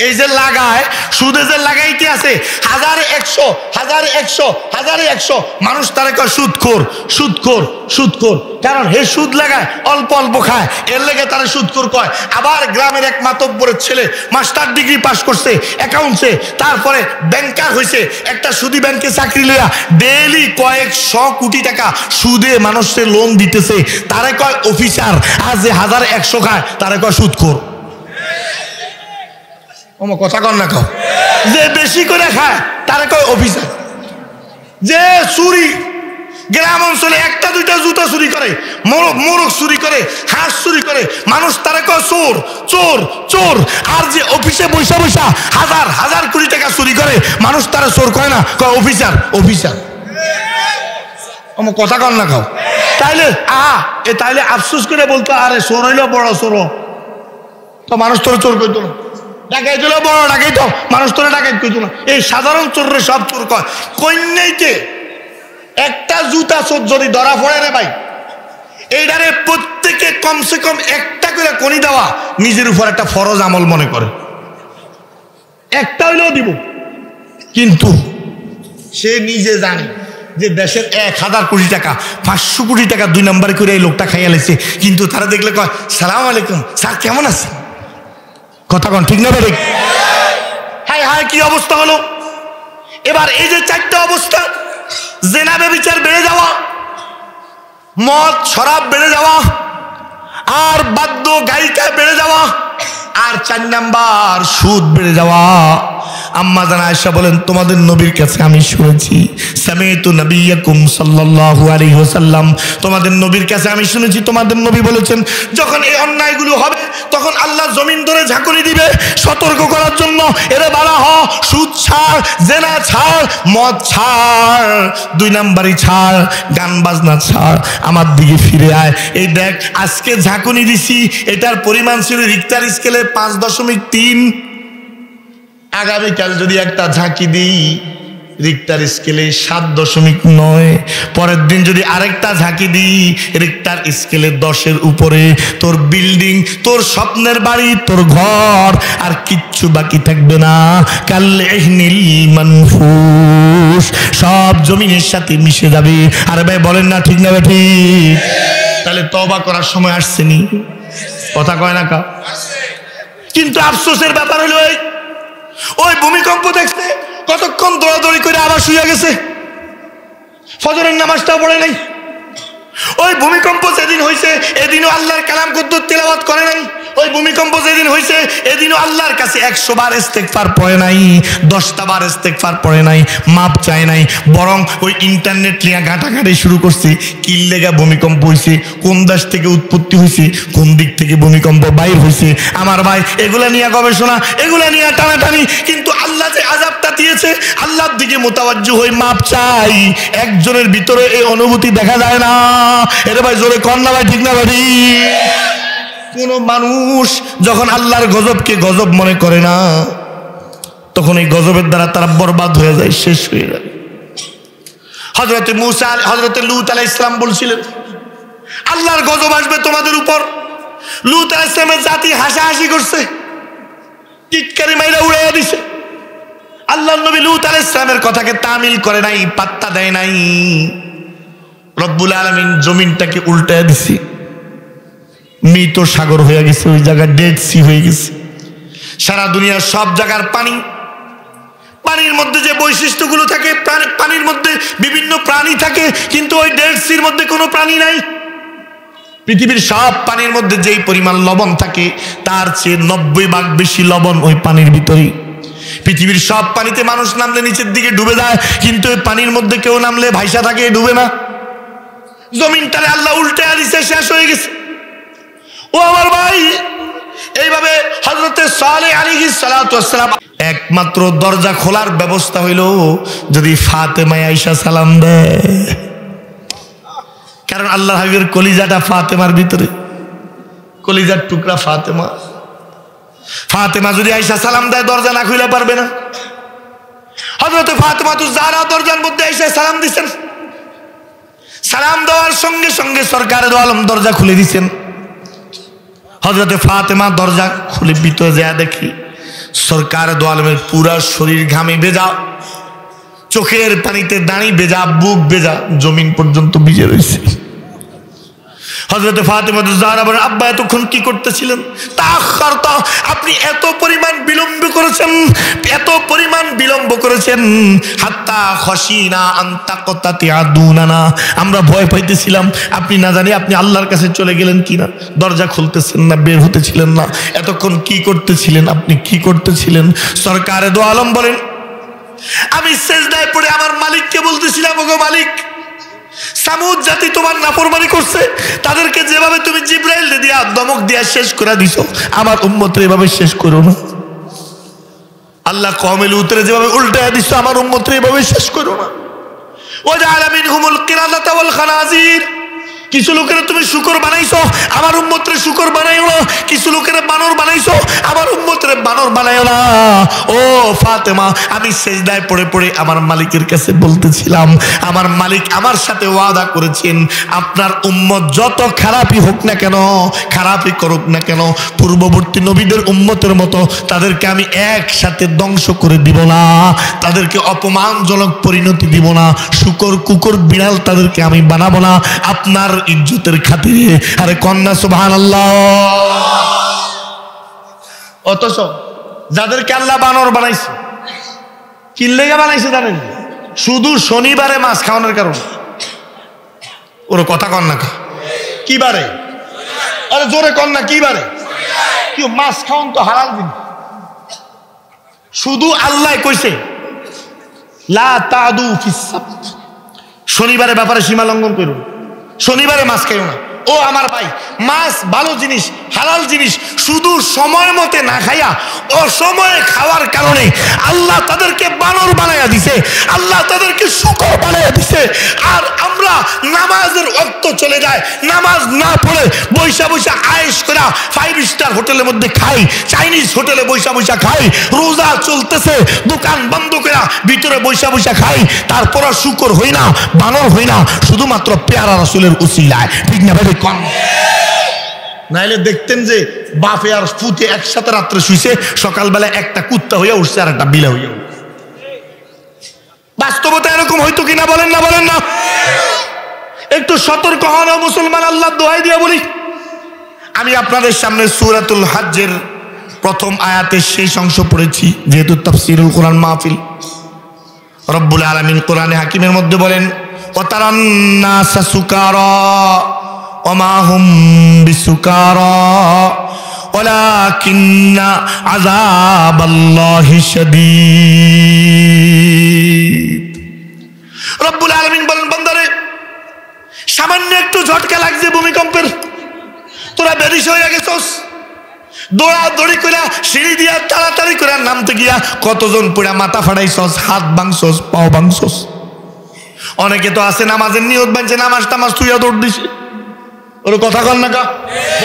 এই যে লাগায়, সুদে যে লাগাইতে আছে 1,100, 1,100, 1,100 মানুষ তারা কয় সুদখোর, সুদখোর, সুদখোর। কারণ হে সুদ লাগায়, অল্প অল্প খায়, এর লেগে তারা সুদখোর কয়। আবার গ্রামের এক মাতব্বরের ছেলে মাস্টার ডিগ্রি পাস করছে অ্যাকাউন্টসে, তারপরে ব্যাংকার হয়েছে, একটা সুদী ব্যাংকে চাকরি লইয়া ডেইলি কয়েকশো কোটি টাকা সুদে মানুষের লোন দিতেছে, তারা কয় অফিসার। আর যে 1,100 খায় তারা কয় সুদখোর। কথা কন না কাউ? যে বেশি করে খায় তারা কয় অফিসার। যে চুরি, গ্রাম অঞ্চলে 1-2টা জুতা চুরি করে, মোরগ চুরি করে, হাঁস চুরি করে, মানুষ তারা কয় চোর, চোর, চোর। আর যে অফিসে বৈশা বৈশা 1,000 কোটি টাকা চুরি করে, মানুষ তারা চোর কয় না, কয় অফিসার, অফিসার। কথা কন না কাউ? তাইলে আফসোস করে বলতো, আরে চোর হইলো বড় চোর, তো মানুষ তোর চোর কইতো না। ডাকাইত হলো বড় ডাকাইত, মানুষ তোরা ডাকাইত কইতো না। এই সাধারণ চোররে সব চোর কয়। কন্যাইতে একটা জুতা চোর যদি ধরা পড়ে রে ভাই, এইটারে প্রত্যেকে কমসে কম একটা করে কনি দেওয়া নিজের উপর একটা ফরজ আমল মনে করে। একটা হইলেও দিব, কিন্তু সে নিজে জানে যে দেশের 1,000 কোটি টাকা, 500 কোটি টাকা 2 নাম্বার করে এই লোকটা খাইয়া লেছে। কিন্তু তারা দেখলে কয় সালাম আলাইকুম স্যার, কেমন আছেন? কথা কন ঠিক না বেঠিক? হায় হায় কি অবস্থা হলো। এবার এই যে 4টা অবস্থা, জেনা ব্যভিচার বেড়ে যাওয়া, মদ শরাব বেড়ে যাওয়া, আর বাদ্য গায়িকা বেড়ে যাওয়া, আর 4 নাম্বার সুদ বেড়ে যাওয়া। আম্মা জান আয়েশা বলেন, তোমাদের নবীর কাছে আমি শুনেছি, সামিতু নবিয়াকুম সাল্লাল্লাহু আলাইহি ওয়াসাল্লাম, তোমাদের নবীর কাছে আমি শুনেছি, তোমাদের নবী বলেছেন যখন এই অন্যায়গুলো হবে তখন আল্লাহ জমিন ধরে ঝাঁকুনি দিবে সতর্ক করার জন্য। এরে বাড়া হ, সুদ ছাড়, জেনা ছাড়, মদ ছাড়, 2 নাম্বারই ছাড়, গান বাজনা ছাড়, আমার দিকে ফিরে আয়। এই দেখ আজকে ঝাঁকুনি দিছি, এটার পরিমাণ ছিল রিক্টার স্কেলে 5.3। আগামীকাল যদি একটা ঝাঁকি দিই রিক্টার স্কেলে 7.9, পরের দিন যদি আরেকটা ঝাঁকি দিই রিক্টার স্কেলে 10-এর উপরে, তোর বিল্ডিং, তোর স্বপ্নের বাড়ি, তোর ঘর আর কিচ্ছু বাকি থাকবে না। কাল্লাইহিল মানফুস, সব জমিনের সাথে মিশে যাবে। আরে ভাই বলেন না ঠিক না ঠিক? তাহলে তওবা করার সময় আসছেনি, কথা কয় না কা? কিন্তু আফসোসের ব্যাপার হলো ওই ভূমিকম্প দেখছে কতক্ষণ দৌড়াদৌড়ি করে আবার শুয়ে গেছে, ফজরের নামাজটাও পড়ে নাই। ওই ভূমিকম্প যেদিন হয়েছে এদিনও আল্লাহর কালাম কুদ্দুস তিলাওয়াত করে নাই। ওই ভূমিকম্প যেদিন হয়েছে এদিনও আল্লাহর কাছে 100 বার ইস্তেগফার পড়ে নাই, 10টা বার ইস্তেগফার পড়ে নাই, মাপ চায় নাই, বরং ওই ইন্টারনেট নিয়ে ঘাটাঘাটি শুরু করছে। কি লেগা ভূমিকম্প হয়েছে, কোন দেশ থেকে উৎপত্তি হয়েছে, কোন দিক থেকে ভূমিকম্প বাইর হয়েছে। আমার ভাই এগুলা নিয়ে গবেষণা, এগুলা নিয়ে টানাটানি, কিন্তু আল্লাহ যে আযাবটা দিয়েছে আল্লাহর দিকে মুতাওয়াজ্জিহ হই, মাপ চাই। একজনের ভিতরে এই অনুভূতি দেখা যায় না। এরে ভাই জোরে কর না ভাই, ঠিক না ভাই? কোন মানুষ যখন আল্লাহর গজবকে গজব মনে করে না, তখন এই গজবের দ্বারা তারা বরবাদ হয়ে যায়, শেষ হয়ে যায়। হযরতে মূসা, হযরতে লূত আলাইহিস সালাম বলছিলেন আল্লাহর গজব আসবে তোমাদের উপর। লূত আলাইহিস সালামের জাতি হাসাহাসি করছে, টিটকারি মাইরা উড়াইয়া দিছে। আল্লাহর নবী লূত আলাইহিস সালামের কথাকে তামিল করে নাই, পাত্তা দেয় নাই। রব্বুল আলামিন জমিনটাকে উল্টায় দিছে, মৃত সাগর হয়ে গেছে, ওই জায়গা ডেড সি হয়ে গেছে। সারা দুনিয়ার সব জায়গার পানি, পানির মধ্যে যে বৈশিষ্ট্যগুলো থাকে, পানির মধ্যে বিভিন্ন প্রাণী থাকে, কিন্তু ওই ডেড সির মধ্যে কোনো প্রাণী নাই। পৃথিবীর সব পানির মধ্যে যেই পরিমাণ লবণ থাকে তার চেয়ে 90 ভাগ বেশি লবণ ওই পানির ভিতরে। পৃথিবীর সব পানিতে মানুষ নামলে নিচের দিকে ডুবে যায়, কিন্তু ওই পানির মধ্যে কেউ নামলে ভাইসা থাকে, ডুবে না। জমিনটারে আল্লাহ উল্টায়া দিছে, শেষ হয়ে গেছে। ও আমার ভাই, এইভাবে হযরতে সালেহ আলাইহিস সালাতু ওয়াস সালাম একমাত্র দরজা খোলার ব্যবস্থা হইল যদি ফাতেমা আয়েশা সালাম দেয়, কারণ আল্লাহর হাবিবের কলিজাটা ফাতেমার ভিতরে, কলিজার টুকরা ফাতেমা। ফাতেমা যদি আয়েশা সালাম দেয় দরজা না খুলে পারবে না। হযরতে ফাতেমা তো যারা দরজার মধ্যে আয়েশা সালাম দিছেন, সালাম দেওয়ার সঙ্গে সঙ্গে সরকারে দো আলম দরজা খুলে দিছেন। হযরতে ফাতেমা দরজা খুলে ভিতরে যা দেখি সরকারে দো আলমের পুরা শরীর ঘামে ভেজা, চোখের পানিতে দাঁড়ি ভেজা, বুক ভেজা, জমিন পর্যন্ত ভিজে রয়েছে। হযরতে ফাতেমা জাহরা বলেন, আব্বা এতক্ষণ কি করতেছিলেন? তাআখারতা, আপনি এত পরিমাণ বিলম্ব করেছেন, এত পরিমাণ বিলম্ব করেছেন, হাত্তা খশিনা আন তাকতাতিআ দুনানা, আমরা ভয় পাইতেছিলাম আপনি না জানি আপনি আল্লাহর কাছে চলে গেলেন কিনা, দরজা খুলতেছেন না, বের হতেছিলেন না, এতক্ষণ কি করতেছিলেন, আপনি কি করতেছিলেন? সরকারে দো আলম বলেন, আমি সিজদায় পড়ে আমার মালিককে বলতেছিলাম, ওগো মালিক, সামুদ জাতি তোমার নাফরমানি করছে, তাদেরকে যেভাবে তুমি জিবরাইল দিয়া দমক দিয়া শেষ করে দিছো, আমার উম্মতরে এভাবে শেষ করো না। আল্লাহ কওমে লূতের যেভাবে উল্টায়া দিছো, আমার উম্মতরে এভাবে শেষ করো না। ওয়াজআলা মিনহুমুল কিরাদাতা ওয়াল খানাজির, কিছু লোকেরা তুমি শুকর বানাইছো, আমার উম্মতরে শুকর বানাইও না। কিছু লোকেরা বানর বানাইছো, আমার উম্মতরে বানর বানাইও না। ও ফাতেমা, আমি সিজদায় পড়ে পড়ে আমার মালিকের কাছে বলতেছিলাম, আমার মালিক আমার সাথে ওয়াদা করেছেন, আপনার উম্মত যত খারাপই হোক না কেন, খারাপই করুক না কেন, পূর্ববর্তী নবীদের উম্মতের মতো তাদেরকে আমি একসাথে ধ্বংস করে দিব না, তাদেরকে অপমানজনক পরিণতি দিব না, শুকর কুকুর বিড়াল তাদেরকে আমি বানাবো না, আপনার ইজ্জতের খাতিরে। আরে কন্যা সুবহানাল্লাহ। অথচ যাদেরকে আল্লাহ বানর বানাইছে, কি লেগে বানাইছে জানেন? শুধু শনিবারে মাছ খাওয়ানোর কারণে। ওর কথা কন্যা কি বারে? আরে জোরে কন্যা কি বারে? কি মাছ খাওয়ান তো হালাল দিন। শুধু আল্লাহ কইছে লা তাদু ফিস সাbt, শনিবারের ব্যাপারে সীমা লঙ্ঘন করো, শনিবারে মাছ খাইও না। ও আমার ভাই, মাছ ভালো জিনিস, হালাল জিনিস, শুধু সময় মতে না খাইয়া অসময়ে খাওয়ার কারণে আল্লাহ তাদেরকে বানর বানাইয়া দিছে, আল্লাহ তাদেরকে শুকর বানাইয়া দিছে। আর আমরা নামাজের ওয়াক্ত চলে যায়, নামাজ না পড়ে বৈশা বৈশা আয়েশ করা 5 স্টার হোটেলের মধ্যে খাই, চাইনিজ হোটেলে বৈশা বৈশা খাই, রোজা চলতেছে দোকান বন্ধ করে ভিতরে বৈশা বৈশা খাই, তারপর শুকর হই না, বানর হই না, শুধুমাত্র পেয়ারা রাসূলের উসিলায়। ঠিক না ভাই? কোন নাইলে দেখতেন যে বাপে আর ফুতে একসাথে রাত্রে শুইছে, সকালবেলা একটা কুত্তা হইয়া উঠছে আর একটা বিলা হইয়া উঠছে। বাস্তবতা এরকম হইতো কিনা বলেন না? বলেন না? একটু সতর্ক হন মুসলমান, আল্লাহ দোহাই দিয়া বলি। আমি আপনাদের সামনে সূরাতুল হজ্জের প্রথম আয়াতের শেষ অংশ পড়েছি, যেহেতু তাফসীরুল কোরআন মাহফিল। রব্বুল আলামিন কোরআনে হাকিমের মধ্যে বলেন, ওয়াতারান নাসা সুকারা ওমা হুম বিসুকারা ওয়ালাকিন্না আযাবাল্লাহি শাদীদ। রব্বুল আলামিন বলেন, বান্দারে সামান্য একটু ঝটকা লাগছে ভূমিকম্পের, তোরা বেরিস হয়ে গেছস, দৌড়াদৌড়ি করে সিঁড়ি দিয়া তাড়াতাড়ি করে নামতে গিয়া কতজন পুরা মাথা ফাড়াইছস, হাত ভাঙছস, পাও ভাঙছস। অনেকে তো আছে নামাজের নিয়ত বানছে, নামাজ টামাজ তুইয়া দৌড় দিছে, ওর কথা কর না কা,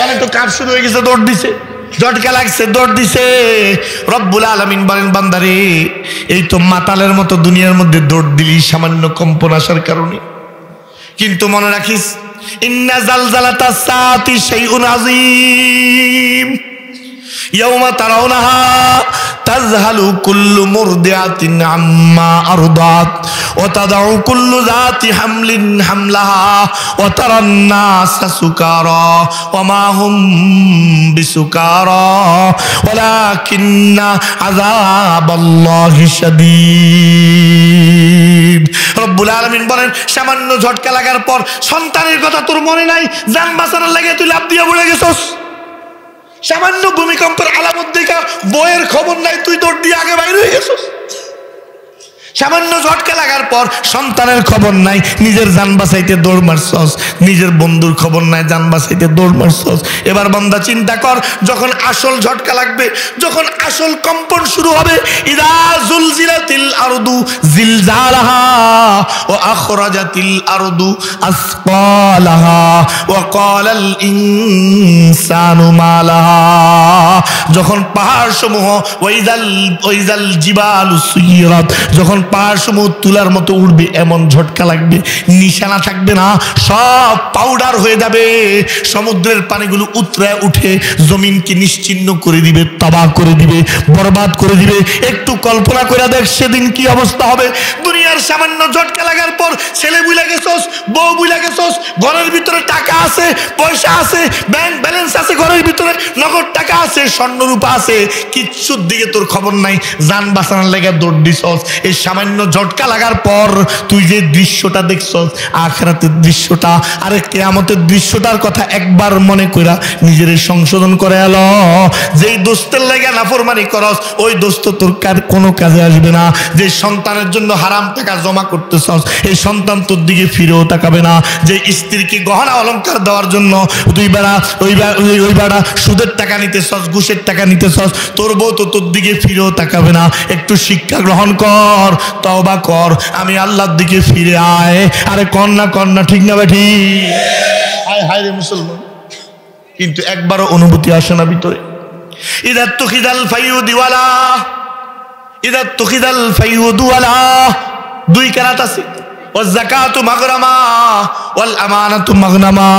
অনেক তো কাজ শুরু হয়ে গেছে, দৌড় দিছে, ঝটকা লাগছে, দৌড় দিছে। রব্বুল আলামিন বলেন, বান্দারে এই তো মাতালের মতো দুনিয়ার মধ্যে দৌড় দিলি সামান্য কম্পন আসার কারণে, কিন্তু মনে রাখিস ইন্না জালজালাতাস সাআতি শাইউন আযীম ইয়াওমা তারাউনাহা তাযহালু কুল্লু মুরদিআতিন আম্মা আরদাত ওয়া তাদাউ কুল্লু যাতি হামলিন হামলাহা ওয়া তারান নাসা সুকারা ওয়া মা হুম বিসুকারা ওয়ালাকিন্না আযাবাল্লাহি শাদীদ। রব্বুল আলামিন বলেন, সামান্য ঝটকা লাগার পর সন্তানের কথা তোর মনে নাই, জান বাঁচানোর লাগে তুই লাফ দিয়ে পড়ে গেছস। সামান্য ভূমিকম্পের আলামত দেখা বইয়ের খবর নাই, তুই দৌড় দিয়ে আগে বাইরে হয়ে গেছস। সামান্য ঝটকা লাগার পর সন্তানের খবর নাই, নিজের জান বাঁচাইতে দৌড় মারছস, নিজের বন্ধুর খবর নাই, জান বাঁচাইতে দৌড় মারছস। এবার বান্দা চিন্তা কর, যখন আসল ঝটকা লাগবে, যখন আসল কম্পন শুরু হবে, ইদা জুলজিলাতিল আরদু জিলজালাহা ওয়া আখরাজাতিল আরদু আসকালাহা ওয়া ক্বালাল ইনসানু মা লাহা। যখন পাহাড় সমূহ ওয়াইজাল জিবালু সুইরাত, যখন পাহাড় সমূহ তুলার মতো উঠবে, এমন ঝটকা লাগবে, নিশানা থাকবে না, সব পাউডার হয়ে যাবে, সমুদ্রের পানিগুলো উতরে উঠে জমিনকে নিশ্চিহ্ন করে দিবে, তবাহ করে দিবে, বরবাদ করে দিবে। একটু কল্পনা করে দেখ সেদিন কি অবস্থা হবে। দুনিয়ার সামান্য ঝটকা লাগার পর ছেলে বুইলা গেছস, বউ বুইলা গেছস, ঘরের ভিতরে টাকা আছে, পয়সা আছে, ব্যাংক ব্যালেন্স আছে, ঘরের ভিতরে নগদ টাকা আছে, স্বর্ণরূপা আছে, কিচ্ছুর দিকে তোর খবর নাই, জান বাঁচানোর লেগে দৌড় দিছস। এই সামান্য ঝটকা লাগার পর তুই যে দৃশ্যটা দেখছস, আখিরাতের দৃশ্যটা, আরে কিয়ামতের দৃশ্যটার কথা একবার মনে কইরা নিজের সংশোধন করে এলো। যেই দোস্তের লেগে নাফরমানি করস, ওই দোস্ত তোর কোনো কাজে আসবে না। যে সন্তানের জন্য হারাম টাকা জমা করতেছস, এই সন্তান তোর দিকে ফিরেও তাকাবে না। যে স্ত্রীকে গহনা অলংকার দেওয়ার জন্য তুই বেড়া ওই বেড়া সুদের টাকা নিতেছস, ঘুষের টাকা নিতেছস, তোর বউ তো তোর দিকে ফিরেও তাকাবে না। একটু শিক্ষা গ্রহণ কর, তওবা কর, আমি আল্লাহর দিকে ফিরে আয়। আরে কন্যা ঠিক না বেঠি? হায় হায় রে মুসলমান, কিন্তু একবারও অনুভূতি আসে না ভিতরে। ইদা তুখিদাল ফাইউদিওয়ালা, ইদা তুখিদাল ফাইউদওয়ালা, দুই কেরাত আছে। والزكاة مغرما والأمانة مغنما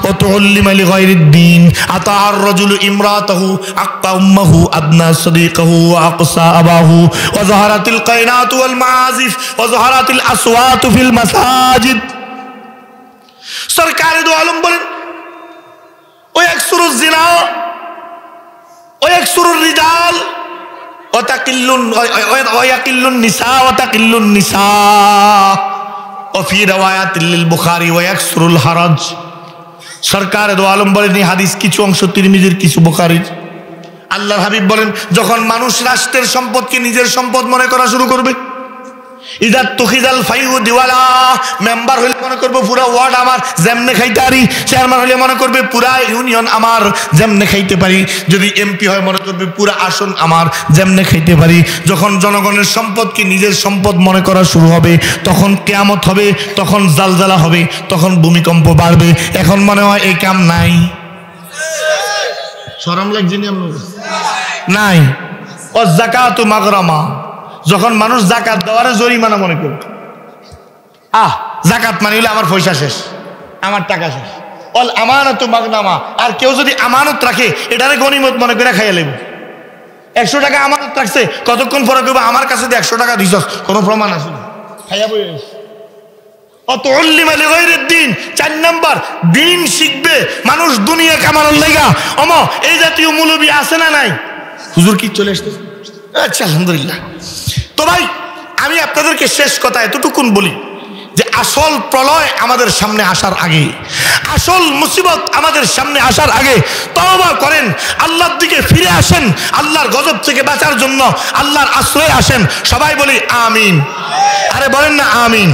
وتعلم لغير الدين أطاع الرجل امرأته أقى أمه أدنى صديقه وأقصى أباه وظهرت القينات والمعازف وظهرت الأصوات في المساجد। سركار دو عالم بولن ويكسر الزنا ويكسر الرجال ويقل النساء وتقل النساء وفي روايات للبخاري ويكسر الحرج। সরকার দো আলম বলেন এই হাদিস কিছু অংশ তিরমিজির, কিছু বুখারীর। আল্লাহর হাবিব বলেন, যখন মানুষ রাষ্ট্রের সম্পদকে নিজের সম্পদ মনে করা শুরু করবে, ইদা তুখিদাল ফাইউদিওয়ালা, মেম্বার হইলে মনে করবে পুরা ওয়ার্ড আমার, যেমনে খাইতে পারি। চেয়ারম্যান হলে মনে করবে পুরা ইউনিয়ন আমার, যেমনে খাইতে পারি। যদি এমপি হয় মনে করবে পুরা আসন আমার, যেমনে খাইতে পারি। যখন জনগণের সম্পদকে নিজের সম্পদ মনে করা শুরু হবে, তখন কিয়ামত হবে, তখন জালজালা হবে, তখন ভূমিকম্প বাড়বে। এখন মনে হয় এই কাম নাই। শরম লাগছে নি আপনার নাই? ও যাকাতু মাগরামা, যখন মানুষ যাকাত দেওয়ারে জরিমানা মনে করে, যাকাত মানে হলো আমার পয়সা শেষ, আমার টাকা শেষ। অল আমানাতু মাগনামা, আর কেউ যদি আমানত রাখে এটারে গনিমত মনে করে খাইয়া লেব। 100 টাকা আমানত রাখছে, কতক্ষণ পরে কেউ আমার কাছে 100 টাকা দিছস, কোনো প্রমাণ আছে না, খাইয়া বই। অত উল্লিমা লিগাইরিদ দিন, 4 নাম্বার দিন শিখবে মানুষ দুনিয়া কামানোর লাগা। এই জাতীয় মৌলবী আছে না নাই? হুজুর কি চলে আসছে? আচ্ছা, আলহামদুলিল্লাহ। তো ভাই, আমি আপনাদেরকে শেষ কথা এতটুকুন বলি যে আসল প্রলয় আমাদের সামনে আসার আগে, আসল মুসিবত আমাদের সামনে আসার আগে তওবা করেন, আল্লাহর দিকে ফিরে আসেন, আল্লাহর গজব থেকে বাঁচার জন্য আল্লাহর আশ্রয়ে আসেন। সবাই বলি আমিন। আরে বলেন না আমিন।